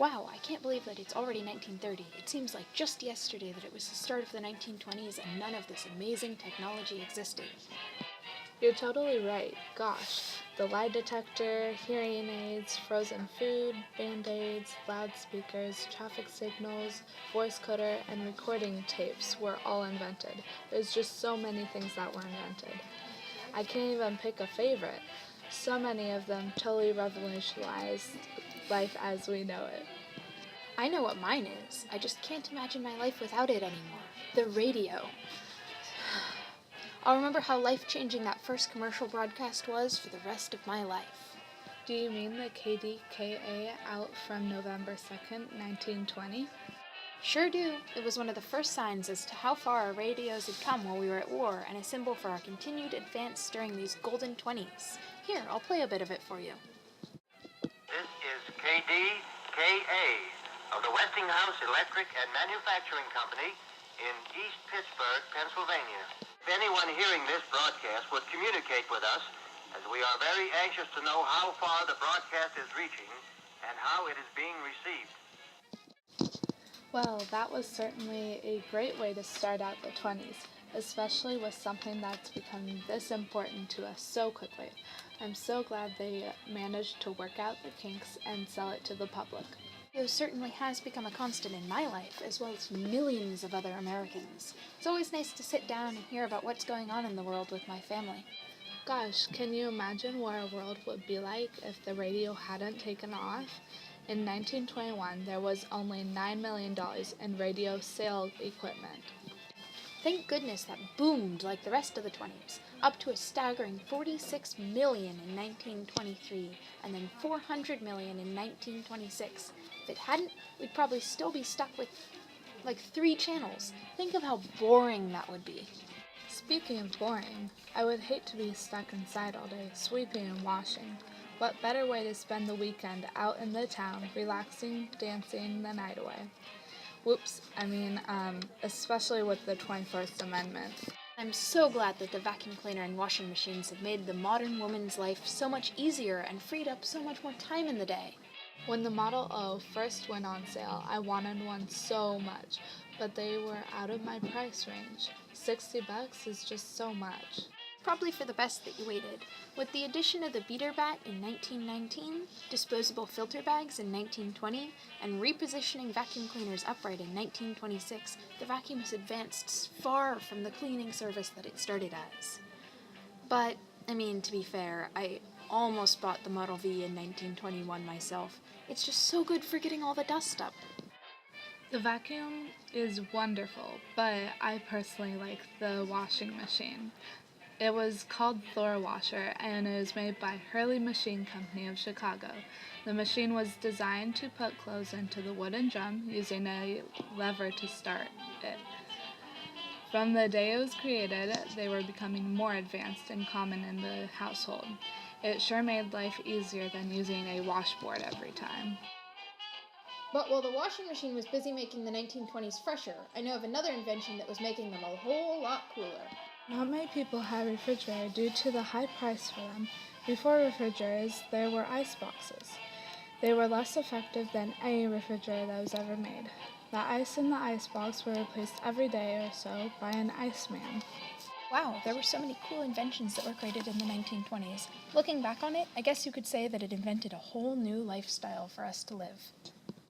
Wow, I can't believe that it's already 1930. It seems like just yesterday that it was the start of the 1920s and none of this amazing technology existed. You're totally right. Gosh, the lie detector, hearing aids, frozen food, band-aids, loudspeakers, traffic signals, voice coder, and recording tapes were all invented. There's just so many things that were invented. I can't even pick a favorite. So many of them totally revolutionized life as we know it. I know what mine is. I just can't imagine my life without it anymore. The radio. I'll remember how life-changing that first commercial broadcast was for the rest of my life. Do you mean the KDKA out from November 2nd, 1920? Sure do. It was one of the first signs as to how far our radios had come while we were at war, and a symbol for our continued advance during these golden 20s. Here, I'll play a bit of it for you. This is KDKA of the Westinghouse Electric and Manufacturing Company in East Pittsburgh, Pennsylvania. If anyone hearing this broadcast would communicate with us, as we are very anxious to know how far the broadcast is reaching and how it is being received. Well, that was certainly a great way to start out the 20s, especially with something that's become this important to us so quickly. I'm so glad they managed to work out the kinks and sell it to the public. Radio certainly has become a constant in my life, as well as millions of other Americans. It's always nice to sit down and hear about what's going on in the world with my family. Gosh, can you imagine what our world would be like if the radio hadn't taken off? In 1921, there was only $9 million in radio sale equipment. Thank goodness that boomed like the rest of the 20s, up to a staggering 46 million in 1923, and then 400 million in 1926. If it hadn't, we'd probably still be stuck with like 3 channels. Think of how boring that would be. Speaking of boring, I would hate to be stuck inside all day, sweeping and washing. What better way to spend the weekend out in the town, relaxing, dancing the night away? Especially with the 21st Amendment. I'm so glad that the vacuum cleaner and washing machines have made the modern woman's life so much easier and freed up so much more time in the day. When the Model O first went on sale, I wanted one so much, but they were out of my price range. $60 is just so much. Probably for the best that you waited. With the addition of the beater bat in 1919, disposable filter bags in 1920, and repositioning vacuum cleaners upright in 1926, the vacuum has advanced far from the cleaning service that it started as. But, to be fair, I almost bought the Model V in 1921 myself. It's just so good for getting all the dust up. The vacuum is wonderful, but I personally like the washing machine. It was called Thor Washer, and it was made by Hurley Machine Company of Chicago. The machine was designed to put clothes into the wooden drum using a lever to start it. From the day it was created, they were becoming more advanced and common in the household. It sure made life easier than using a washboard every time. But while the washing machine was busy making the 1920s fresher, I know of another invention that was making them a whole lot cooler. Not many people had refrigerators due to the high price for them. Before refrigerators, there were ice boxes. They were less effective than any refrigerator that was ever made. The ice in the ice box were replaced every day or so by an iceman. Wow, there were so many cool inventions that were created in the 1920s. Looking back on it, I guess you could say that it invented a whole new lifestyle for us to live.